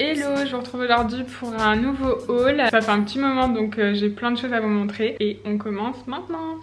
Hello, je vous retrouve aujourd'hui pour un nouveau haul. Ça fait un petit moment donc j'ai plein de choses à vous montrer et on commence maintenant.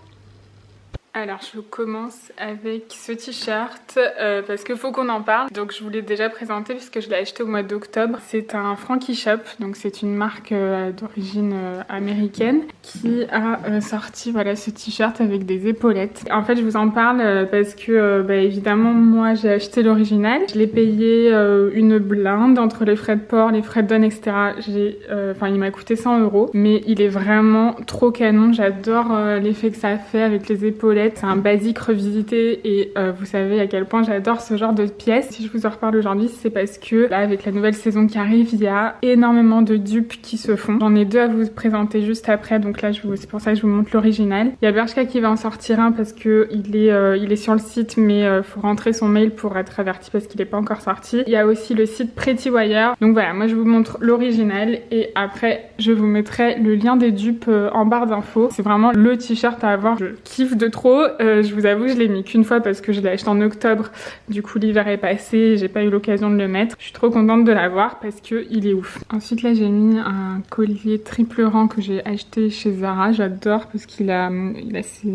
Alors je commence avec ce t-shirt parce qu'il faut qu'on en parle. Donc je vous l'ai déjà présenté puisque je l'ai acheté au mois d'octobre. C'est un Frankie Shop, donc c'est une marque d'origine américaine qui a sorti voilà, ce t-shirt avec des épaulettes. En fait je vous en parle parce que évidemment moi j'ai acheté l'original. Je l'ai payé une blinde entre les frais de port, les frais de douane etc. Il m'a coûté 100 €, mais il est vraiment trop canon. J'adore l'effet que ça fait avec les épaulettes. C'est un basique revisité et vous savez à quel point j'adore ce genre de pièces. Si je vous en reparle aujourd'hui, c'est parce que là, avec la nouvelle saison qui arrive, il y a énormément de dupes qui se font. J'en ai deux à vous présenter juste après, donc là c'est pour ça que je vous montre l'original. Il y a Bershka qui va en sortir un parce que il est sur le site, mais faut rentrer son mail pour être averti parce qu'il n'est pas encore sorti. Il y a aussi le site Pretty Wire. Donc voilà, moi je vous montre l'original et après je vous mettrai le lien des dupes en barre d'infos. C'est vraiment le t-shirt à avoir. Je kiffe de trop. Je vous avoue, je l'ai mis qu'une fois parce que je l'ai acheté en octobre. Du coup, l'hiver est passé et j'ai pas eu l'occasion de le mettre. Je suis trop contente de l'avoir parce que il est ouf. Ensuite, là, j'ai mis un collier triple rang que j'ai acheté chez Zara. J'adore parce qu'il a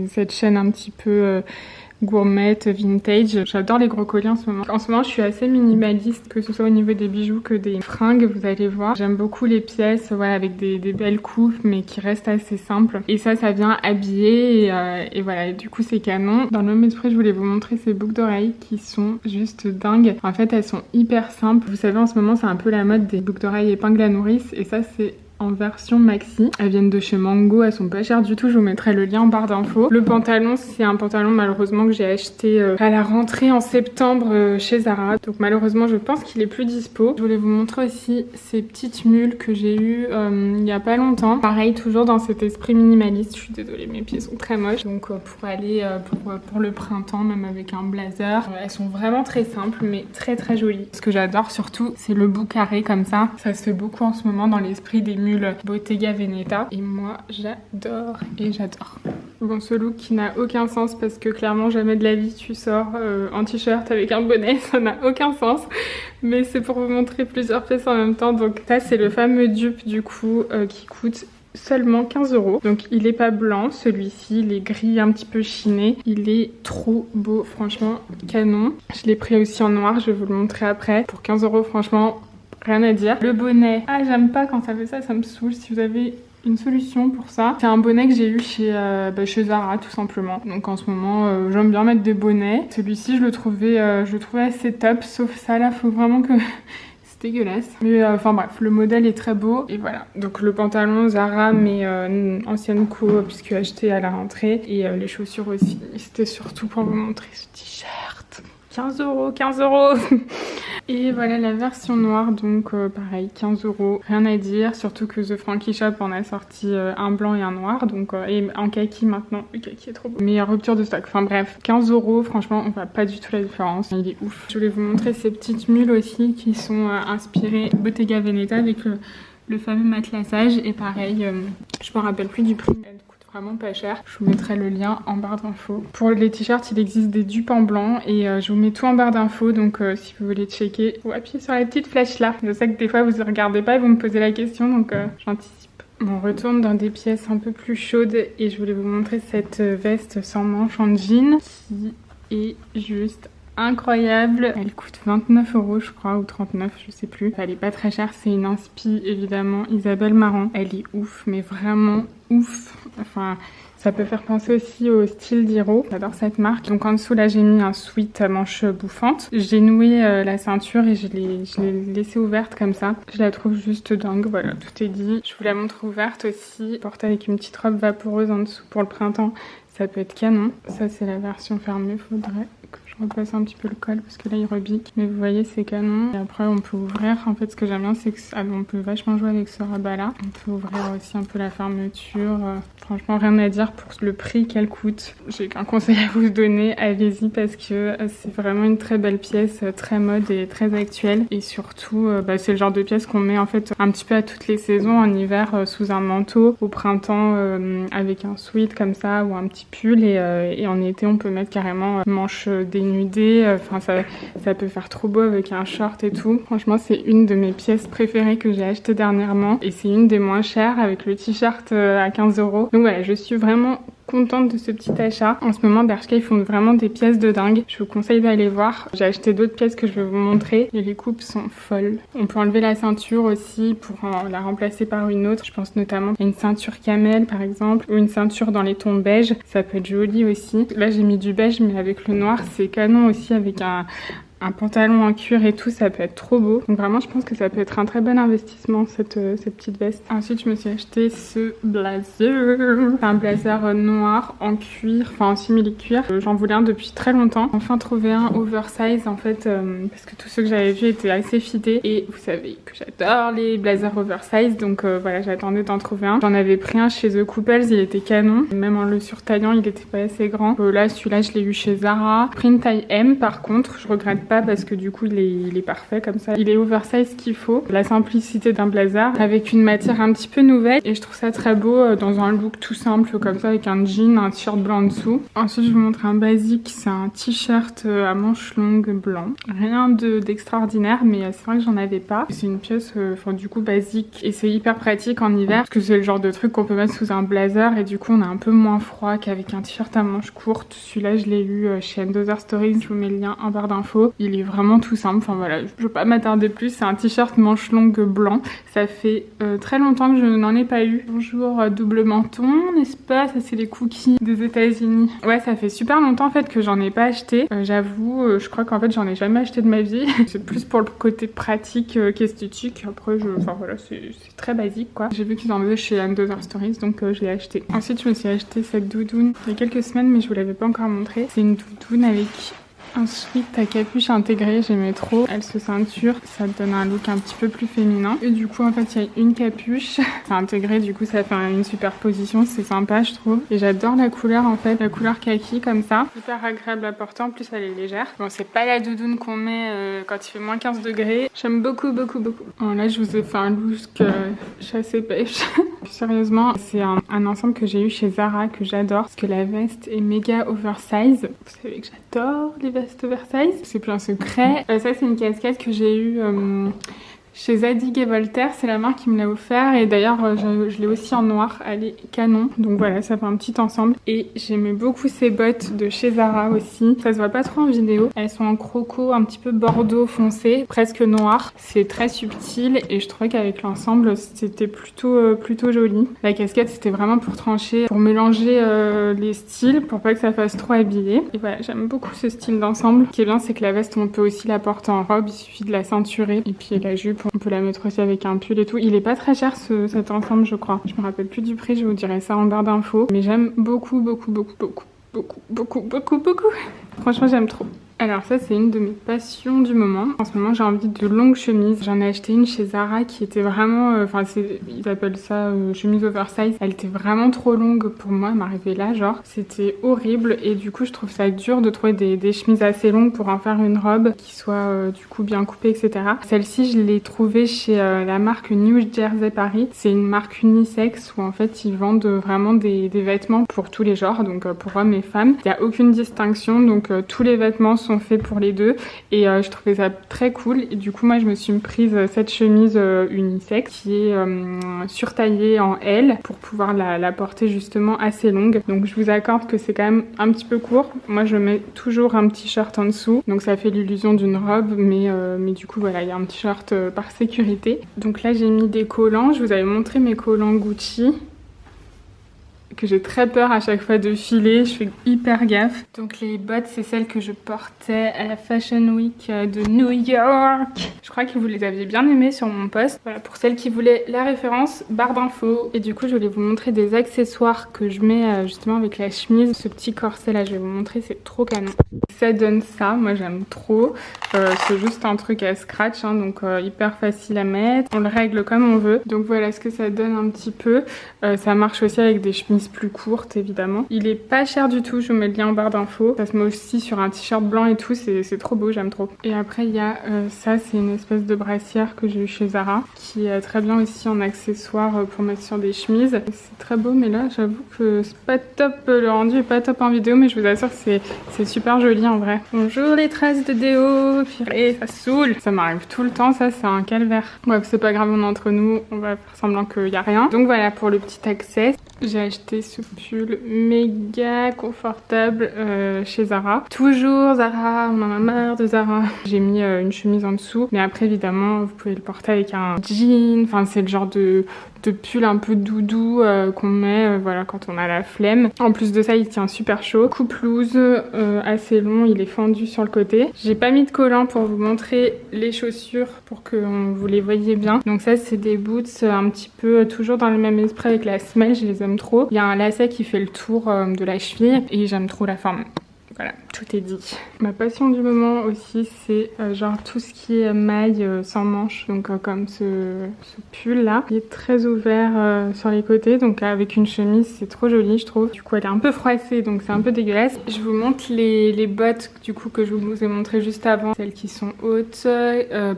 cette chaîne un petit peu gourmette, vintage. J'adore les gros colliers en ce moment. En ce moment, je suis assez minimaliste, que ce soit au niveau des bijoux que des fringues, vous allez voir. J'aime beaucoup les pièces, voilà, avec des belles coupes, mais qui restent assez simples. Et ça vient habiller et voilà, et du coup, c'est canon. Dans le même esprit, je voulais vous montrer ces boucles d'oreilles qui sont juste dingues. En fait, elles sont hyper simples. Vous savez, en ce moment, c'est un peu la mode des boucles d'oreilles épingle à nourrice, et ça, c'est en version maxi. Elles viennent de chez Mango, elles sont pas chères du tout, je vous mettrai le lien en barre d'infos. Le pantalon, c'est un pantalon malheureusement que j'ai acheté à la rentrée en septembre chez Zara. Donc malheureusement je pense qu'il est plus dispo. Je voulais vous montrer aussi ces petites mules que j'ai eues il y a pas longtemps. Pareil, toujours dans cet esprit minimaliste. Je suis désolée, mes pieds sont très moches. Donc pour aller pour le printemps, même avec un blazer. Elles sont vraiment très simples mais très très jolies. Ce que j'adore surtout, c'est le bout carré comme ça. Ça se fait beaucoup en ce moment dans l'esprit des Bottega Veneta et moi j'adore et j'adore. Bon, ce look qui n'a aucun sens parce que clairement jamais de la vie tu sors en t-shirt avec un bonnet, ça n'a aucun sens, mais c'est pour vous montrer plusieurs pièces en même temps. Donc ça c'est le fameux dupe du coup qui coûte seulement 15 €. Donc il est pas blanc celui-ci, il est gris un petit peu chiné, il est trop beau, franchement canon. Je l'ai pris aussi en noir, je vais vous le montrer après. Pour 15 € franchement rien à dire. Le bonnet, j'aime pas quand ça fait ça, ça me saoule. Si vous avez une solution pour ça, c'est un bonnet que j'ai eu chez Zara tout simplement. Donc en ce moment j'aime bien mettre des bonnets. Celui-ci je le trouvais assez top, sauf ça là, faut vraiment que c'est dégueulasse. Mais enfin bref, le modèle est très beau et voilà. Donc le pantalon Zara mais ancienne co puisque acheté à la rentrée et les chaussures aussi. C'était surtout pour vous montrer ce t-shirt. 15 €. Et voilà la version noire, donc pareil 15 €, rien à dire, surtout que The Frankie Shop en a sorti un blanc et un noir, donc et en kaki maintenant, le kaki est trop beau. Mais rupture de stock, enfin bref, 15 €, franchement on voit pas du tout la différence, il est ouf. Je voulais vous montrer ces petites mules aussi qui sont inspirées Bottega Veneta avec le fameux matelassage, et pareil, je me rappelle plus du prix. Vraiment pas cher. Je vous mettrai le lien en barre d'infos. Pour les t-shirts, il existe des dupes en blanc et je vous mets tout en barre d'infos. Donc si vous voulez checker, vous appuyez sur la petite flèche là. Je sais que des fois vous ne regardez pas et vous me posez la question, donc j'anticipe. On retourne dans des pièces un peu plus chaudes et je voulais vous montrer cette veste sans manches en jean qui est juste incroyable. Elle coûte 29 € je crois, ou 39, je sais plus. Elle est pas très chère, c'est une inspi évidemment Isabelle Marant. Elle est ouf, mais vraiment ouf. Enfin, ça peut faire penser aussi au style d'Hiro. J'adore cette marque. Donc en dessous là j'ai mis un sweat à manches bouffantes. J'ai noué la ceinture et je l'ai laissée ouverte comme ça. Je la trouve juste dingue, voilà, tout est dit. Je vous la montre ouverte aussi. Porte avec une petite robe vaporeuse en dessous pour le printemps. Ça peut être canon. Ça c'est la version fermée, faudrait que je repasse un petit peu le col parce que là il rebique. Mais vous voyez c'est canon. Et après on peut ouvrir. En fait ce que j'aime bien c'est qu'on peut vachement jouer avec ce rabat là. On peut ouvrir aussi un peu la fermeture. Franchement rien à dire pour le prix qu'elle coûte. J'ai qu'un conseil à vous donner, allez-y parce que c'est vraiment une très belle pièce, très mode et très actuelle. Et surtout c'est le genre de pièce qu'on met en fait un petit peu à toutes les saisons. En hiver sous un manteau, au printemps avec un sweat comme ça ou un petit pull et en été on peut mettre carrément manches dénudées dénudé, enfin ça peut faire trop beau avec un short et tout. Franchement c'est une de mes pièces préférées que j'ai achetées dernièrement et c'est une des moins chères avec le t-shirt à 15 €. Donc voilà, je suis vraiment contente de ce petit achat. En ce moment Bershka ils font vraiment des pièces de dingue. Je vous conseille d'aller voir. J'ai acheté d'autres pièces que je vais vous montrer et les coupes sont folles. On peut enlever la ceinture aussi pour la remplacer par une autre. Je pense notamment à une ceinture camel par exemple ou une ceinture dans les tons beige. Ça peut être joli aussi. Là j'ai mis du beige mais avec le noir c'est canon aussi avec un pantalon en cuir et tout, ça peut être trop beau. Donc vraiment je pense que ça peut être un très bon investissement cette petite veste. Ensuite je me suis acheté ce blazer. C'est un blazer noir en cuir, enfin en simili-cuir. J'en voulais un depuis très longtemps. Enfin trouvé un oversize en fait parce que tous ceux que j'avais vus étaient assez fités. Et vous savez que j'adore les blazers oversize donc voilà j'attendais d'en trouver un. J'en avais pris un chez The Couples, il était canon. Même en le surtaillant il était pas assez grand. Là celui-là je l'ai eu chez Zara. Pris une taille M par contre, je regrette pas parce que du coup il est parfait comme ça. Il est oversize qu'il faut. La simplicité d'un blazer avec une matière un petit peu nouvelle et je trouve ça très beau dans un look tout simple comme ça avec un jean, un t-shirt blanc en dessous. Ensuite je vous montre un basique, c'est un t-shirt à manches longues blanc. Rien d'extraordinaire mais c'est vrai que j'en avais pas. C'est une pièce du coup basique et c'est hyper pratique en hiver parce que c'est le genre de truc qu'on peut mettre sous un blazer et du coup on a un peu moins froid qu'avec un t-shirt à manches courtes. Celui-là je l'ai eu chez Another Stories, je vous mets le lien en barre d'infos. Il est vraiment tout simple, enfin voilà, je veux pas m'attarder plus, c'est un t-shirt manche longue blanc. Ça fait très longtemps que je n'en ai pas eu. Bonjour double menton, n'est-ce pas? Ça c'est les cookies des États-Unis. Ouais, ça fait super longtemps en fait que j'en ai pas acheté. J'avoue, je crois qu'en fait j'en ai jamais acheté de ma vie. C'est plus pour le côté pratique qu'esthétique. Après, enfin voilà, c'est très basique quoi. J'ai vu qu'ils en faisaient chez Another Stories donc je l'ai acheté. Ensuite, je me suis acheté cette doudoune il y a quelques semaines mais je vous l'avais pas encore montré. C'est une doudoune avec un sweat à capuche intégrée, j'aimais trop. Elle se ceinture, ça donne un look un petit peu plus féminin. Et du coup en fait il y a une capuche, c'est intégré, du coup ça fait une superposition, c'est sympa je trouve. Et j'adore la couleur en fait, la couleur kaki comme ça. Hyper agréable à porter, en plus elle est légère. Bon c'est pas la doudoune qu'on met quand il fait moins 15 degrés. J'aime beaucoup. Bon, là je vous ai fait un look chasse et pêche. Sérieusement c'est un ensemble que j'ai eu chez Zara que j'adore parce que la veste est méga oversize. Vous savez que j'adore les vestes oversize, c'est plus un secret. Ça c'est une casquette que j'ai eue chez Zadig et Voltaire, c'est la marque qui me l'a offert et d'ailleurs je l'ai aussi en noir, elle est canon. Donc voilà, ça fait un petit ensemble. Et j'aimais beaucoup ces bottes de chez Zara aussi. Ça se voit pas trop en vidéo. Elles sont en croco, un petit peu bordeaux foncé, presque noir. C'est très subtil et je trouvais qu'avec l'ensemble c'était plutôt joli. La casquette c'était vraiment pour trancher, pour mélanger les styles, pour pas que ça fasse trop habillé. Et voilà, j'aime beaucoup ce style d'ensemble. Ce qui est bien c'est que la veste on peut aussi la porter en robe, il suffit de la ceinturer. Et puis la jupe, on peut la mettre aussi avec un pull et tout. Il est pas très cher cet ensemble je crois. Je me rappelle plus du prix, je vous dirai ça en barre d'infos. Mais j'aime beaucoup. Franchement j'aime trop. Alors ça c'est une de mes passions du moment. En ce moment j'ai envie de longues chemises. J'en ai acheté une chez Zara qui était vraiment, ils appellent ça chemise oversize. Elle était vraiment trop longue pour moi, elle m'arrivait là genre. C'était horrible et du coup je trouve ça dur de trouver des chemises assez longues pour en faire une robe qui soit du coup bien coupée etc. Celle-ci je l'ai trouvée chez la marque New Jersey Paris. C'est une marque unisexe où en fait ils vendent vraiment des vêtements pour tous les genres, donc pour hommes et femmes. Il n'y a aucune distinction, donc tous les vêtements sont faits pour les deux et je trouvais ça très cool et du coup moi je me suis prise cette chemise unisexe qui est surtaillée en L pour pouvoir la porter justement assez longue. Donc je vous accorde que c'est quand même un petit peu court. Moi je mets toujours un petit short en dessous donc ça fait l'illusion d'une robe mais du coup voilà il y a un petit short par sécurité. Donc là j'ai mis des collants, je vous avais montré mes collants Gucci que j'ai très peur à chaque fois de filer, je fais hyper gaffe. Donc les bottes c'est celles que je portais à la Fashion Week de New York. Je crois que vous les aviez bien aimées sur mon post. Voilà, pour celles qui voulaient la référence, barre d'infos. Et du coup je voulais vous montrer des accessoires que je mets justement avec la chemise. Ce petit corset là je vais vous montrer, c'est trop canon. Ça donne ça, moi j'aime trop. C'est juste un truc à scratch hein, donc hyper facile à mettre. On le règle comme on veut. Donc voilà ce que ça donne un petit peu. Ça marche aussi avec des chemises chemise plus courte évidemment. Il est pas cher du tout, je vous mets le lien en barre d'infos. Ça se met aussi sur un t-shirt blanc et tout, c'est trop beau, j'aime trop. Et après il y a ça, c'est une espèce de brassière que j'ai eu chez Zara, qui est très bien aussi en accessoire pour mettre sur des chemises. C'est très beau, mais là j'avoue que c'est pas top, le rendu est pas top en vidéo, mais je vous assure que c'est super joli en vrai. Bonjour les traces de déo, purée, ça saoule. Ça m'arrive tout le temps, ça c'est un calvaire. Bref, c'est pas grave, on est entre nous, on va faire semblant qu'il y a rien. Donc voilà pour le petit accès. J'ai acheté ce pull méga confortable chez Zara. Toujours Zara, on en a marre de Zara. J'ai mis une chemise en dessous, mais après évidemment vous pouvez le porter avec un jean. Enfin c'est le genre de pull un peu doudou qu'on met voilà, quand on a la flemme. En plus de ça il tient super chaud. Coupe loose, assez long, il est fendu sur le côté. J'ai pas mis de collant pour vous montrer les chaussures pour que vous les voyez bien. Donc ça c'est des boots un petit peu toujours dans le même esprit avec la semelle, je les aime trop. Il y a un lacet qui fait le tour de la cheville et j'aime trop la forme. Voilà, tout est dit. Ma passion du moment aussi, c'est genre tout ce qui est maille sans manches. Donc comme ce pull là, il est très ouvert sur les côtés. Donc avec une chemise, c'est trop joli je trouve. Du coup elle est un peu froissée, donc c'est un peu dégueulasse. Je vous montre les bottes du coup que je vous ai montré juste avant. Celles qui sont hautes,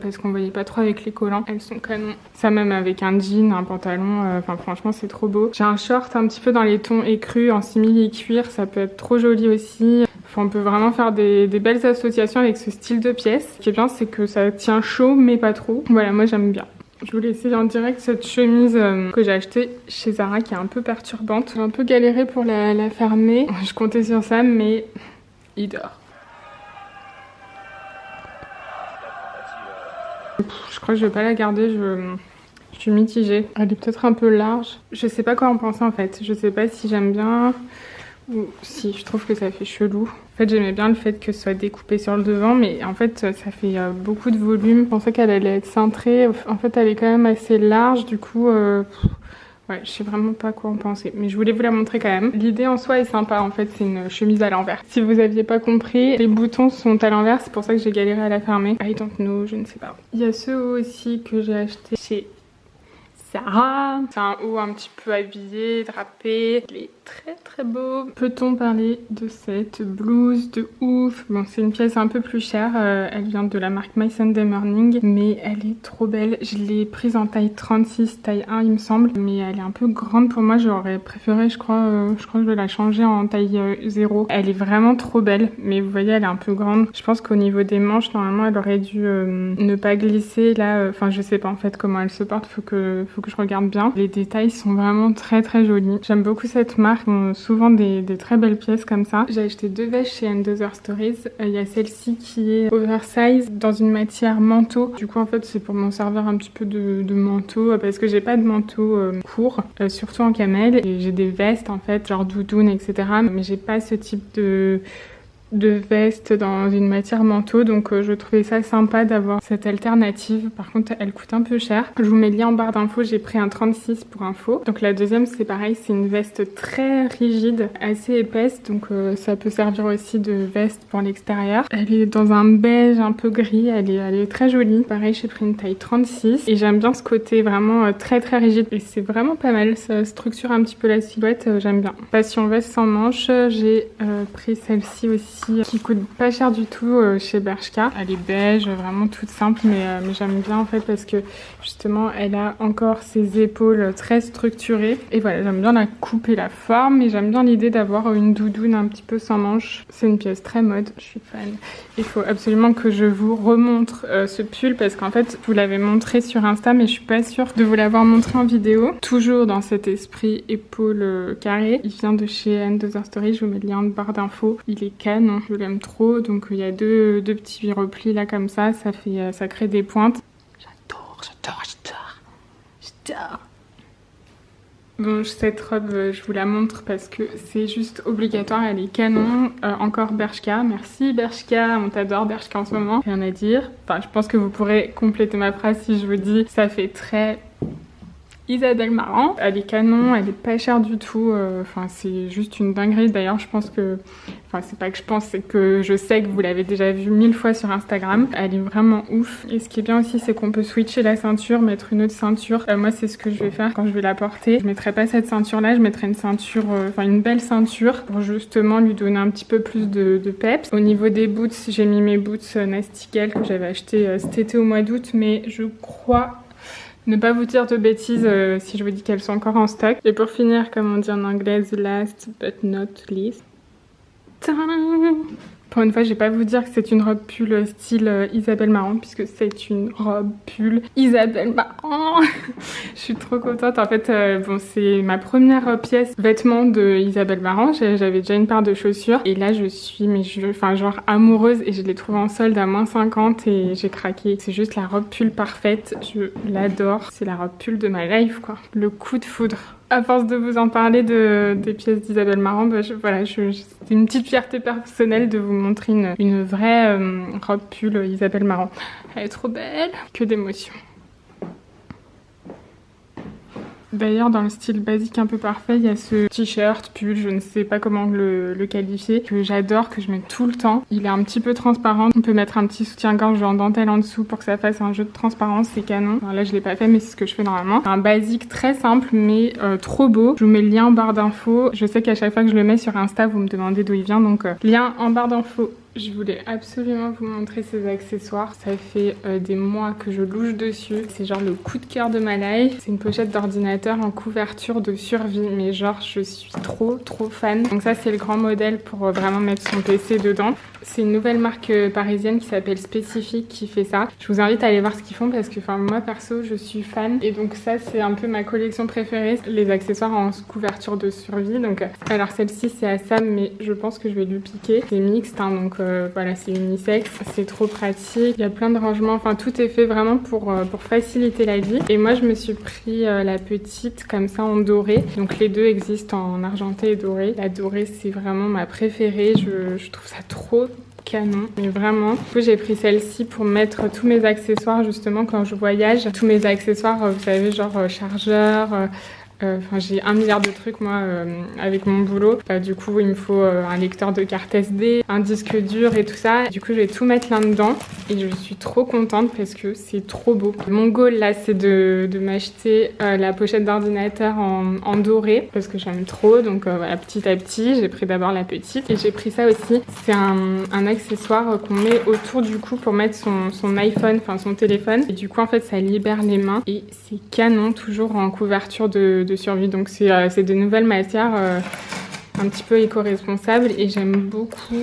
parce qu'on voyait pas trop avec les collants. Elles sont canon. Ça même avec un jean, un pantalon, enfin franchement c'est trop beau. J'ai un short un petit peu dans les tons écrus en simili cuir, ça peut être trop joli aussi. Enfin, on peut vraiment faire des belles associations avec ce style de pièce. Ce qui est bien, c'est que ça tient chaud, mais pas trop. Voilà, moi j'aime bien. Je vous laisse en direct cette chemise que j'ai achetée chez Zara qui est un peu perturbante. J'ai un peu galéré pour la fermer. Je comptais sur ça, mais il dort. Je crois que je vais pas la garder. Je suis mitigée. Elle est peut-être un peu large. Je sais pas quoi en penser en fait. Je sais pas si j'aime bien... ou si, je trouve que ça fait chelou. En fait, j'aimais bien le fait que ce soit découpé sur le devant, mais en fait, ça fait beaucoup de volume. Je pensais qu'elle allait être cintrée. En fait, elle est quand même assez large, du coup... ouais, je sais vraiment pas quoi en penser, mais je voulais vous la montrer quand même. L'idée en soi est sympa, en fait, c'est une chemise à l'envers. Si vous aviez pas compris, les boutons sont à l'envers, c'est pour ça que j'ai galéré à la fermer. I don't know, je ne sais pas. Il y a ce haut aussi que j'ai acheté chez Zara. C'est un haut un petit peu habillé, drapé. Il est très beau. Peut-on parler de cette blouse de ouf? Bon, c'est une pièce un peu plus chère. Elle vient de la marque My Sunday Morning, mais elle est trop belle. Je l'ai prise en taille 36, taille 1 il me semble, mais elle est un peu grande pour moi. J'aurais préféré, je crois que je vais la changer en taille 0. Elle est vraiment trop belle, mais vous voyez, elle est un peu grande. Je pense qu'au niveau des manches, normalement, elle aurait dû ne pas glisser. Là, enfin, je sais pas en fait comment elle se porte. Faut que je regarde bien. Les détails sont vraiment très jolis. J'aime beaucoup cette marque. Ils ont souvent des très belles pièces comme ça. J'ai acheté 2 vestes chez & Stories. Il y a celle-ci qui est oversize dans une matière manteau. Du coup en fait c'est pour m'en servir un petit peu de manteau parce que j'ai pas de manteau court, surtout en camel. Et j'ai des vestes en fait genre doudoune etc. Mais j'ai pas ce type de veste dans une matière manteau, donc je trouvais ça sympa d'avoir cette alternative. Par contre elle coûte un peu cher. Je vous mets le lien en barre d'infos, j'ai pris un 36 pour info. Donc la deuxième c'est pareil, c'est une veste très rigide, assez épaisse, donc ça peut servir aussi de veste pour l'extérieur. Elle est dans un beige un peu gris, elle est très jolie. Pareil, j'ai pris une taille 36 et j'aime bien ce côté vraiment très rigide et c'est vraiment pas mal, ça structure un petit peu la silhouette, j'aime bien. Passion veste sans manches, j'ai pris celle-ci aussi qui coûte pas cher du tout chez Bershka. Elle est beige, vraiment toute simple, mais j'aime bien en fait parce que justement elle a encore ses épaules très structurées et voilà, j'aime bien la coupe et la forme, et j'aime bien l'idée d'avoir une doudoune un petit peu sans manches. C'est une pièce très mode, je suis fan. Il faut absolument que je vous remontre ce pull parce qu'en fait je vous l'avais montré sur Insta mais je suis pas sûre de vous l'avoir montré en vidéo. Toujours dans cet esprit épaule carrée. Il vient de chez & Stories, je vous mets le lien en barre d'infos. Il est canon. Je l'aime trop, donc il y a deux petits replis là comme ça crée des pointes. J'adore. Bon, cette robe, je vous la montre parce que c'est juste obligatoire, elle est canon. Encore Bershka, merci Bershka, on t'adore Bershka en ce moment, rien à dire. Enfin, je pense que vous pourrez compléter ma phrase si je vous dis ça fait très Isabelle Marant. Elle est canon, elle est pas chère du tout, enfin c'est juste une dinguerie. D'ailleurs je pense que, enfin c'est pas que je pense, c'est que je sais que vous l'avez déjà vue 1000 fois sur Instagram. Elle est vraiment ouf. Et ce qui est bien aussi, c'est qu'on peut switcher la ceinture, mettre une autre ceinture. Moi c'est ce que je vais faire quand je vais la porter. Je mettrai pas cette ceinture là, je mettrai une ceinture, enfin une belle ceinture pour justement lui donner un petit peu plus de peps. Au niveau des boots, j'ai mis mes boots Nastigel que j'avais acheté cet été au mois d'août, mais je crois ne pas vous dire de bêtises si je vous dis qu'elles sont encore en stock. Et pour finir, comme on dit en anglais, last but not least. Tadam! Pour une fois, je vais pas vous dire que c'est une robe pull style Isabelle Marant, puisque c'est une robe pull Isabelle Marant. Je suis trop contente. En fait, bon, c'est ma première pièce vêtement de Isabelle Marant. J'avais déjà une paire de chaussures. Et là, je suis, enfin, genre amoureuse. Et je l'ai trouvée en solde à moins 50 et j'ai craqué. C'est juste la robe pull parfaite. Je l'adore. C'est la robe pull de ma life, quoi. Le coup de foudre. À force de vous en parler des pièces d'Isabelle Marant, bah c'est une petite fierté personnelle de vous montrer une vraie robe pull Isabelle Marant. Elle est trop belle, que d'émotions. D'ailleurs, dans le style basique un peu parfait, il y a ce t-shirt, pull, je ne sais pas comment le qualifier, que j'adore, que je mets tout le temps. Il est un petit peu transparent. On peut mettre un petit soutien-gorge en dentelle en dessous pour que ça fasse un jeu de transparence, c'est canon. Alors là, je l'ai pas fait, mais c'est ce que je fais normalement. Un basique très simple, mais trop beau. Je vous mets le lien en barre d'infos. Je sais qu'à chaque fois que je le mets sur Insta, vous me demandez d'où il vient, donc lien en barre d'infos. Je voulais absolument vous montrer ces accessoires. Ça fait des mois que je louche dessus. C'est genre le coup de cœur de ma life. C'est une pochette d'ordinateur en couverture de survie. Mais genre, je suis trop fan. Donc ça, c'est le grand modèle pour vraiment mettre son PC dedans. C'est une nouvelle marque parisienne qui s'appelle Spécifique qui fait ça. Je vous invite à aller voir ce qu'ils font parce que moi perso, je suis fan. Et donc ça, c'est un peu ma collection préférée. Les accessoires en couverture de survie. Donc, alors celle-ci, c'est à Sam, mais je pense que je vais lui piquer. C'est mixte, hein, donc voilà, c'est unisexe. C'est trop pratique. Il y a plein de rangements. Enfin, tout est fait vraiment pour faciliter la vie. Et moi, je me suis pris la petite comme ça en doré. Donc les deux existent en argenté et doré. La dorée, c'est vraiment ma préférée. Je trouve ça trop canon, mais vraiment. Du coup, j'ai pris celle-ci pour mettre tous mes accessoires justement quand je voyage. Tous mes accessoires, vous savez, genre chargeur. Enfin, j'ai 1 milliard de trucs moi avec mon boulot. Du coup, il me faut un lecteur de carte SD, un disque dur et tout ça. Du coup, je vais tout mettre là-dedans et je suis trop contente parce que c'est trop beau. Mon goal là, c'est de m'acheter la pochette d'ordinateur en doré parce que j'aime trop. Donc voilà, petit à petit, j'ai pris d'abord la petite et j'ai pris ça aussi. C'est un accessoire qu'on met autour du cou pour mettre son iPhone, enfin son téléphone. Et du coup, en fait, ça libère les mains et c'est canon, toujours en couverture de survie. Donc c'est de nouvelles matières un petit peu éco-responsables et j'aime beaucoup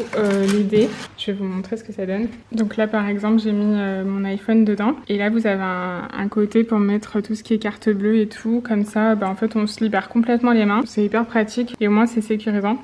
l'idée. Je vais vous montrer ce que ça donne. Donc là par exemple j'ai mis mon iPhone dedans et là vous avez un côté pour mettre tout ce qui est carte bleue et tout. Comme ça en fait on se libère complètement les mains. C'est hyper pratique et au moins c'est sécurisant.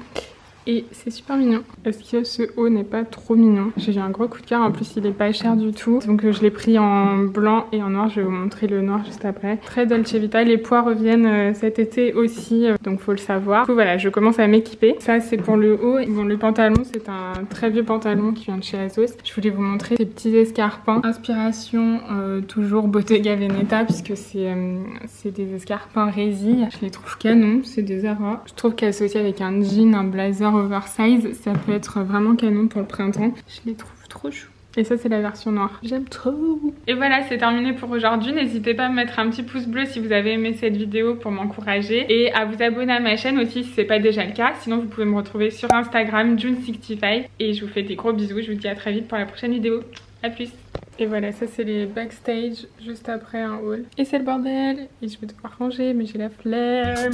Et c'est super mignon. Est-ce que ce haut n'est pas trop mignon? J'ai eu un gros coup de cœur, en plus il est pas cher du tout. Donc je l'ai pris en blanc et en noir, je vais vous montrer le noir juste après. Très Dolce Vita, les poids reviennent cet été aussi, donc faut le savoir. Du coup voilà, je commence à m'équiper. Ça c'est pour le haut. Bon, le pantalon, c'est un très vieux pantalon qui vient de chez Asos. Je voulais vous montrer ces petits escarpins. Inspiration toujours Bottega Veneta, puisque c'est des escarpins résille. Je les trouve canon, c'est des Zara. Je trouve qu'associé avec un jean, un blazer oversize, ça peut être vraiment canon pour le printemps. Je les trouve trop chou. Et ça c'est la version noire. J'aime trop. Et voilà, c'est terminé pour aujourd'hui. N'hésitez pas à me mettre un petit pouce bleu si vous avez aimé cette vidéo pour m'encourager. Et à vous abonner à ma chaîne aussi si c'est pas déjà le cas. Sinon vous pouvez me retrouver sur Instagram, June65. Et je vous fais des gros bisous. Je vous dis à très vite pour la prochaine vidéo. A plus. Et voilà, ça c'est les backstage juste après un haul. Et c'est le bordel. Et je vais devoir ranger mais j'ai la flemme.